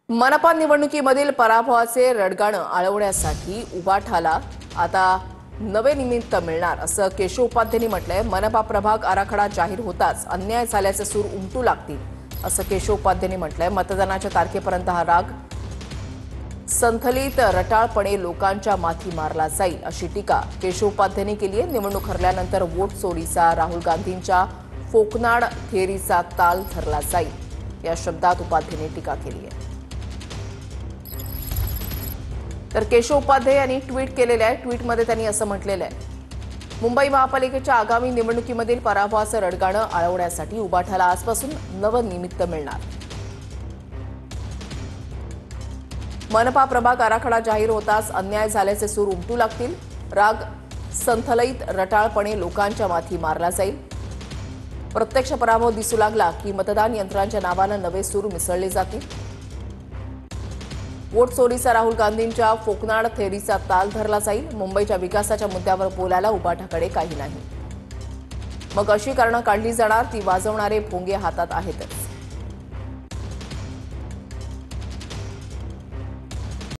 मनपा निवडणुकीमधील पराभवाचे रडगाणं आळवण्यासाठी उबाठाला आता नवे निमित्त मिळणार असं केशव उपाध्यायांनी म्हटलंय। मनपा प्रभाग आराखडा जाहीर होताच अन्याय झाल्याचे सूर उमटू लागतील असं केशव उपाध्यायांनी म्हटलंय। मतदानाच्या तारखेपर्यंत हा राग संथलित रटाळपणे लोकांच्या माथी मारला जाईल अशी टीका केशव उपाध्यायांनी केली आहे। निवडणूक हरल्यानंतर वोट चोरीचा राहुल गांधींच्या फोकनाड थेअरीचा ताल धरला जाईल या शब्दात उपाध्यायांनी टीका केली आहे। तर केशव उपाध्याय यांनी ट्विट केलेले आहे। ट्विटमध्ये त्यांनी असं म्हटलेलं आहे, मुंबई महापालिकेच्या आगामी निवडणुकीमधील पराभवाचं रडगाणं आळवण्यासाठी उबाठाला आजपासून नवं निमित्त मिळणार। मनपा प्रभाग आराखडा जाहीर होताच अन्याय झाल्याचे सूर उमटू लागतील। राग संथलित रटाळपणे लोकांच्या माथी मारला जाईल। प्रत्यक्ष पराभव दिसू लागला की मतदान यंत्रांच्या नावानं नवे सूर मिसळले जातील। वोट चोरीचा राहुल गांधींच्या फोकनाड थेअरीचा ताल धरला जाईल। मुंबईच्या विकासाच्या मुद्द्यावर बोलायला उबाठाकडे काही नाही। मग अशी कारणं काढली जाणार ती वाजवणारे भोंगे हातात आहेतच।